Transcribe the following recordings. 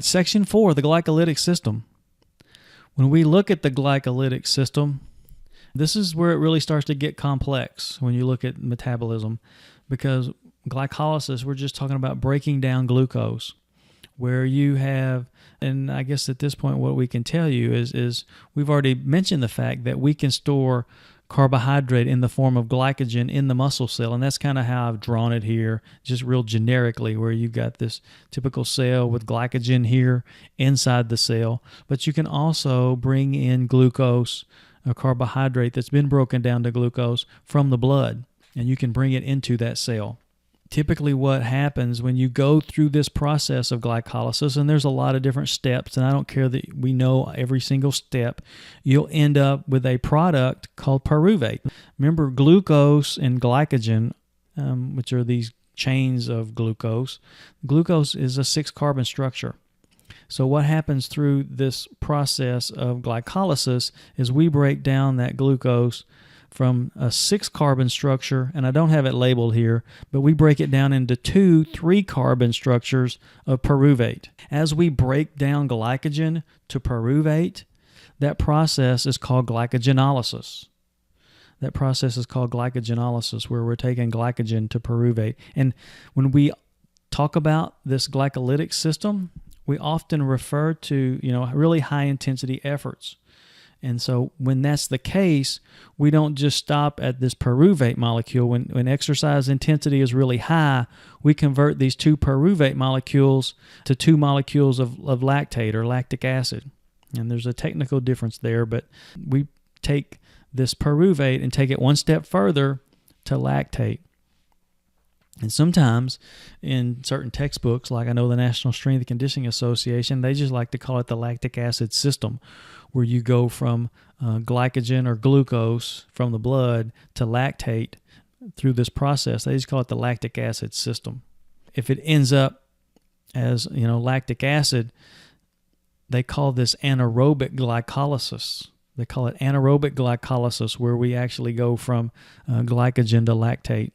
Section 4, the glycolytic system. When we look at the glycolytic system, this is where it really starts to get complex when you look at metabolism, because glycolysis, we're just talking about breaking down glucose, where you have, and I guess at this point what we can tell you is we've already mentioned the fact that we can store carbohydrate in the form of glycogen in the muscle cell, and that's kind of how I've drawn it here, just real generically, where you've got this typical cell with glycogen here inside the cell. But you can also bring in glucose, a carbohydrate that's been broken down to glucose from the blood, and you can bring it into that cell. Typically what happens when you go through this process of glycolysis, and there's a lot of different steps, and I don't care that we know every single step, you'll end up with a product called pyruvate. Remember, glucose and glycogen, which are these chains of glucose, glucose is a 6-carbon structure. So what happens through this process of glycolysis is we break down that glucose from a 6-carbon structure, and I don't have it labeled here, but we break it down into 2 3-carbon structures of pyruvate. As we break down glycogen to pyruvate, that process is called glycogenolysis. That process is called glycogenolysis, where we're taking glycogen to pyruvate. And when we talk about this glycolytic system, we often refer to, really high-intensity efforts. And so when that's the case, we don't just stop at this pyruvate molecule. When exercise intensity is really high, we convert these 2 pyruvate molecules to 2 molecules of lactate or lactic acid. And there's a technical difference there, but we take this pyruvate and take it one step further to lactate. And sometimes in certain textbooks, like I know the National Strength and Conditioning Association, they just like to call it the lactic acid system, where you go from glycogen or glucose from the blood to lactate through this process. They just call it the lactic acid system. If it ends up as lactic acid, they call this anaerobic glycolysis. They call it anaerobic glycolysis, where we actually go from glycogen to lactate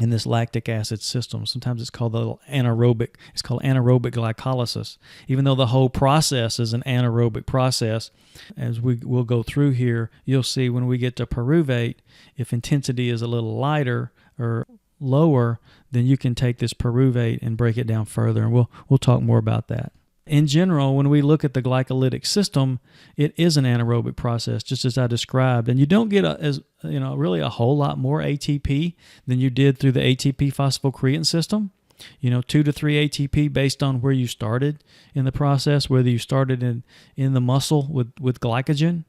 in this lactic acid system. Sometimes it's called anaerobic glycolysis, even though the whole process is an anaerobic process. As we'll go through here, you'll see when we get to pyruvate, if intensity is a little lighter or lower, then you can take this pyruvate and break it down further, and we'll talk more about that. In general, when we look at the glycolytic system, it is an anaerobic process, just as I described, and you don't get really a whole lot more ATP than you did through the ATP phosphocreatine system. 2 to 3 ATP based on where you started in the process, whether you started in the muscle with glycogen,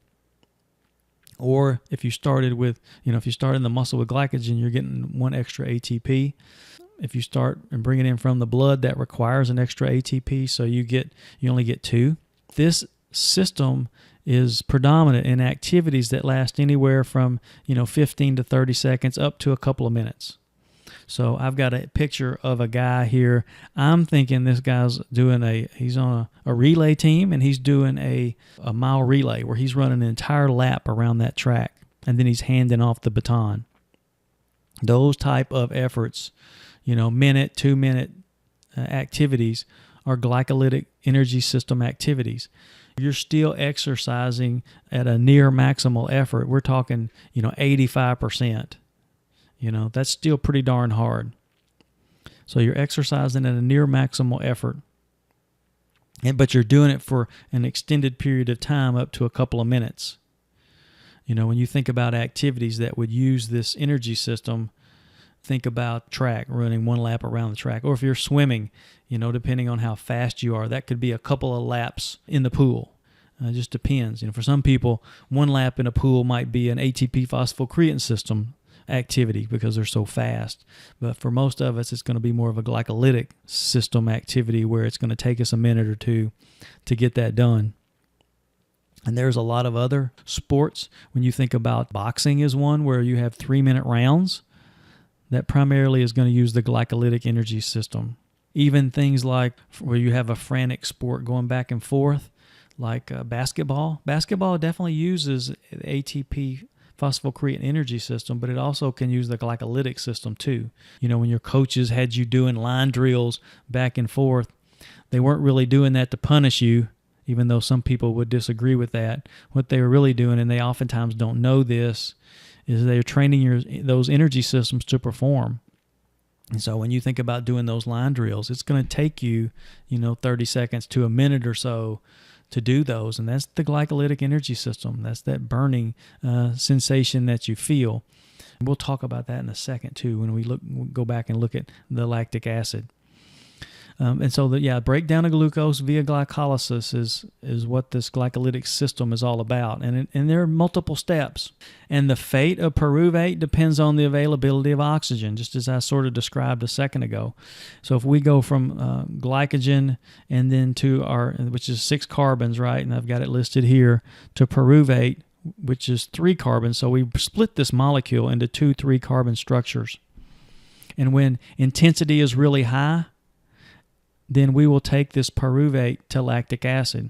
or if you started with, if you start in the muscle with glycogen, you're getting 1 extra ATP. If you start and bring it in from the blood, that requires an extra ATP, so you only get 2. This system is predominant in activities that last anywhere from 15 to 30 seconds up to a couple of minutes. So I've got a picture of a guy here. I'm thinking this guy's he's on a relay team, and he's doing a mile relay where he's running an entire lap around that track, and then he's handing off the baton. Those type of efforts, minute, 2-minute activities are glycolytic energy system activities. You're still exercising at a near maximal effort. We're talking, 85%. That's still pretty darn hard. So you're exercising at a near maximal effort, but you're doing it for an extended period of time, up to a couple of minutes. When you think about activities that would use this energy system, think about track, running 1 lap around the track. Or if you're swimming, depending on how fast you are, that could be a couple of laps in the pool. It just depends. For some people, 1 lap in a pool might be an ATP phosphocreatine system activity because they're so fast. But for most of us, it's going to be more of a glycolytic system activity, where it's going to take us a minute or 2 to get that done. And there's a lot of other sports. When you think about boxing is one where you have 3-minute rounds, that primarily is going to use the glycolytic energy system. Even things like where you have a frantic sport going back and forth, like basketball. Basketball definitely uses the ATP phosphocreatine energy system, but it also can use the glycolytic system too. When your coaches had you doing line drills back and forth, They weren't really doing that to punish you, even though some people would disagree with that. What they were really doing, and they oftentimes don't know this, is they're training those energy systems to perform. And so when you think about doing those line drills, it's going to take you, 30 seconds to a minute or so to do those. And that's the glycolytic energy system. That's that burning sensation that you feel. And we'll talk about that in a second too when we go back and look at the lactic acid. And so, breakdown of glucose via glycolysis is what this glycolytic system is all about. And there are multiple steps. And the fate of pyruvate depends on the availability of oxygen, just as I sort of described a second ago. So if we go from glycogen and then to which is 6 carbons, right? And I've got it listed here, to pyruvate, which is 3 carbons. So we split this molecule into 2 3-carbon structures. And when intensity is really high, then we will take this pyruvate to lactic acid.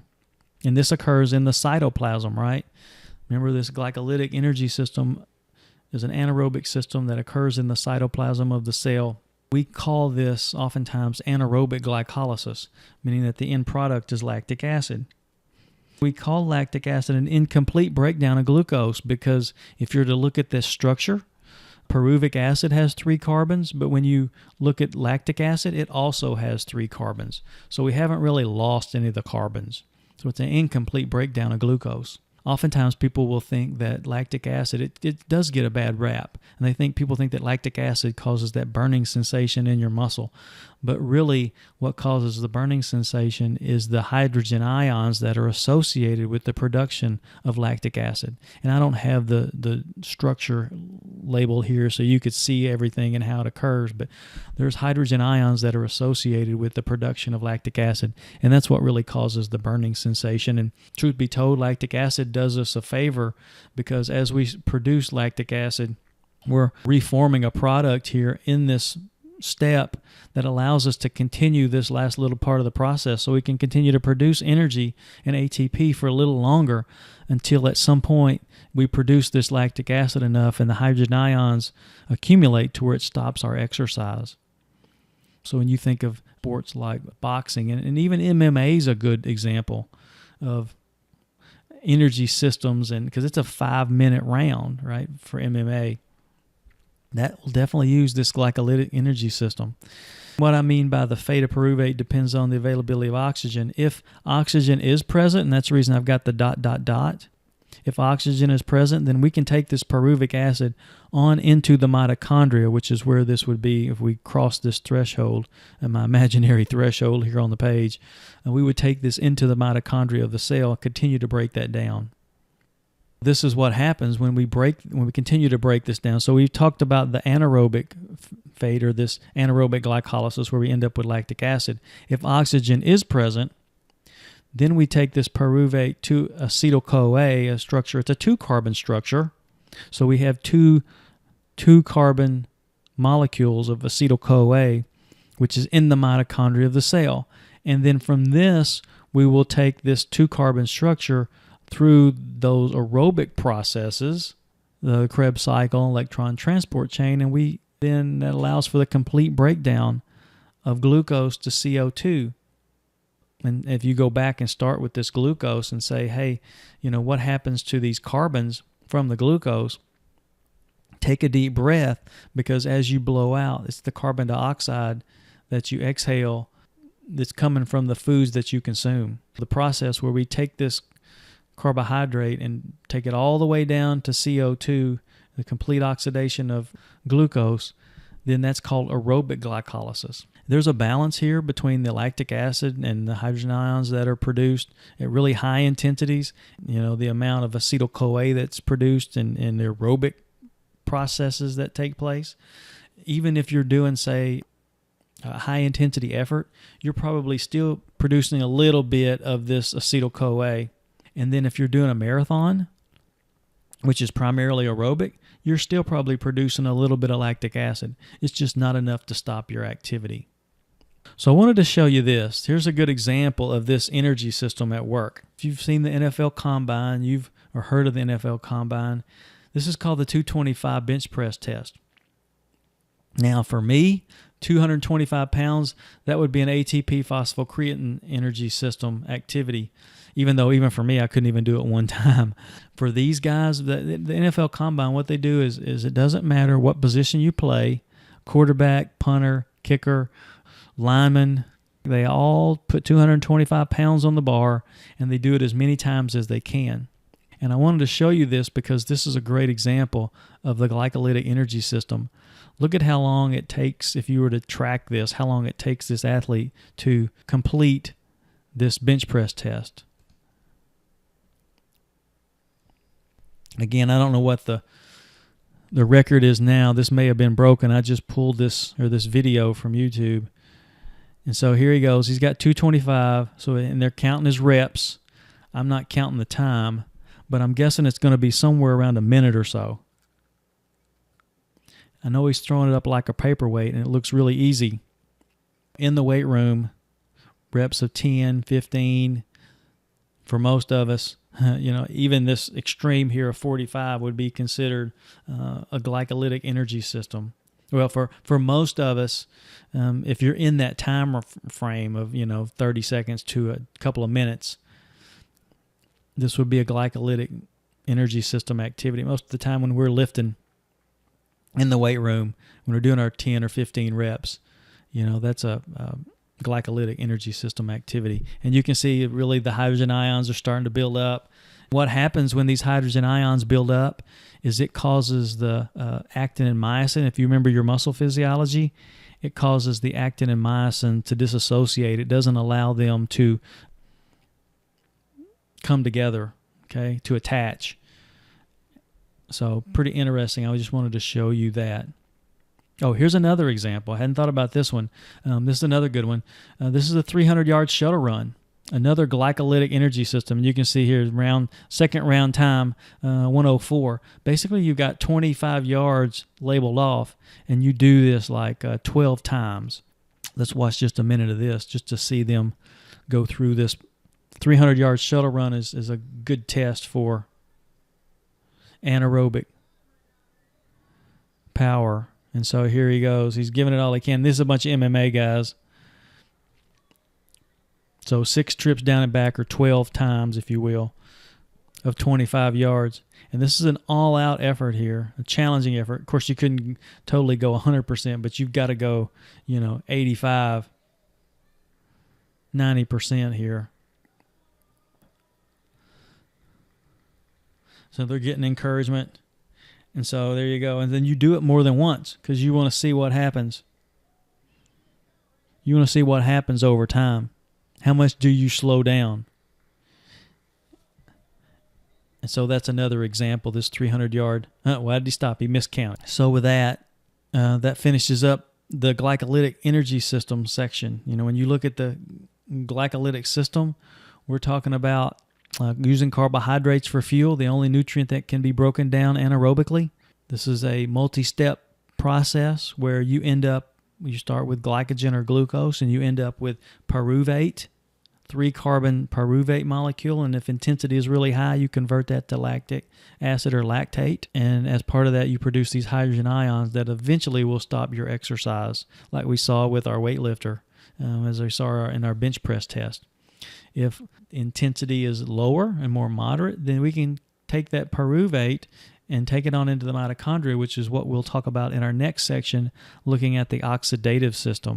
And this occurs in the cytoplasm, right? Remember, this glycolytic energy system is an anaerobic system that occurs in the cytoplasm of the cell. We call this oftentimes anaerobic glycolysis, meaning that the end product is lactic acid. We call lactic acid an incomplete breakdown of glucose because if you're to look at this structure, pyruvic acid has 3 carbons, but when you look at lactic acid, it also has 3 carbons. So we haven't really lost any of the carbons. So it's an incomplete breakdown of glucose. Oftentimes people will think that lactic acid, it does get a bad rap. And people think that lactic acid causes that burning sensation in your muscle. But really what causes the burning sensation is the hydrogen ions that are associated with the production of lactic acid. And I don't have the structure label here so you could see everything and how it occurs, but there's hydrogen ions that are associated with the production of lactic acid. And that's what really causes the burning sensation. And truth be told, lactic acid does us a favor because as we produce lactic acid, we're reforming a product here in this step that allows us to continue this last little part of the process so we can continue to produce energy and ATP for a little longer until at some point we produce this lactic acid enough and the hydrogen ions accumulate to where it stops our exercise. So when you think of sports like boxing, and even MMA is a good example of energy systems, and because it's a 5-minute round, right, for MMA, that will definitely use this glycolytic energy system. What I mean by the fate of pyruvate depends on the availability of oxygen. If oxygen is present, and that's the reason I've got the ... If oxygen is present, then we can take this pyruvic acid on into the mitochondria, which is where this would be if we cross this threshold, and my imaginary threshold here on the page, and we would take this into the mitochondria of the cell and continue to break that down. This is what happens when we continue to break this down. So we've talked about the anaerobic fate, or this anaerobic glycolysis, where we end up with lactic acid. If oxygen is present, then we take this pyruvate to acetyl-CoA, a structure. It's a 2-carbon structure. So we have two 2-carbon molecules of acetyl-CoA, which is in the mitochondria of the cell. And then from this, we will take this 2-carbon structure through those aerobic processes, the Krebs cycle, electron transport chain, and that allows for the complete breakdown of glucose to CO2. And if you go back and start with this glucose and say, hey, what happens to these carbons from the glucose? Take a deep breath, because as you blow out, it's the carbon dioxide that you exhale that's coming from the foods that you consume. The process where we take this carbohydrate and take it all the way down to CO2, the complete oxidation of glucose, then that's called aerobic glycolysis. There's a balance here between the lactic acid and the hydrogen ions that are produced at really high intensities. The amount of acetyl-CoA that's produced and the aerobic processes that take place. Even if you're doing, say, a high-intensity effort, you're probably still producing a little bit of this acetyl-CoA. And then if you're doing a marathon, which is primarily aerobic, you're still probably producing a little bit of lactic acid. It's just not enough to stop your activity. So I wanted to show you this. Here's a good example of this energy system at work. If you've seen the NFL Combine, or heard of the NFL Combine, this is called the 225 bench press test. Now for me, 225 pounds, that would be an ATP phosphocreatine energy system activity. Even for me, I couldn't even do it one time. For these guys, the NFL Combine, what they do is it doesn't matter what position you play, quarterback, punter, kicker, lineman, they all put 225 pounds on the bar, and they do it as many times as they can. And I wanted to show you this because this is a great example of the glycolytic energy system. Look at how long it takes, if you were to track this, how long it takes this athlete to complete this bench press test. Again, I don't know what the record is now. This may have been broken. I just pulled this video from YouTube. And so here he goes. He's got 225. And they're counting his reps. I'm not counting the time, but I'm guessing it's going to be somewhere around a minute or so. I know he's throwing it up like a paperweight, and it looks really easy. In the weight room, reps of 10, 15. For most of us, even this extreme here of 45 would be considered a glycolytic energy system. Well, for most of us, if you're in that time frame of 30 seconds to a couple of minutes, this would be a glycolytic energy system activity. Most of the time when we're lifting in the weight room, when we're doing our 10 or 15 reps, that's a glycolytic energy system activity. And you can see really the hydrogen ions are starting to build up. What happens when these hydrogen ions build up is it causes the actin and myosin. If you remember your muscle physiology, it causes the actin and myosin to disassociate. It doesn't allow them to come together, okay, to attach. So pretty interesting. I just wanted to show you that. Oh, here's another example. I hadn't thought about this one. This is another good one. This is a 300-yard shuttle run, another glycolytic energy system. You can see here, second round time, 104. Basically, you've got 25 yards labeled off, and you do this like 12 times. Let's watch just a minute of this just to see them go through this. 300-yard shuttle run is a good test for anaerobic power. And so here he goes. He's giving it all he can. This is a bunch of MMA guys. So 6 trips down and back, or 12 times, if you will, of 25 yards. And this is an all-out effort here, a challenging effort. Of course, you couldn't totally go 100%, but you've got to go, 85, 90% here. So they're getting encouragement. And so there you go. And then you do it more than once because you want to see what happens. You want to see what happens over time. How much do you slow down? And so that's another example, this 300-yard. Why did he stop? He miscounted. So with that, that finishes up the glycolytic energy system section. When you look at the glycolytic system, we're talking about using carbohydrates for fuel, the only nutrient that can be broken down anaerobically. This is a multi-step process where you start with glycogen or glucose, and you end up with pyruvate, 3-carbon pyruvate molecule, and if intensity is really high, you convert that to lactic acid or lactate, and as part of that, you produce these hydrogen ions that eventually will stop your exercise, like we saw with our weightlifter, as we saw in our bench press test. If intensity is lower and more moderate, then we can take that pyruvate and take it on into the mitochondria, which is what we'll talk about in our next section, looking at the oxidative system.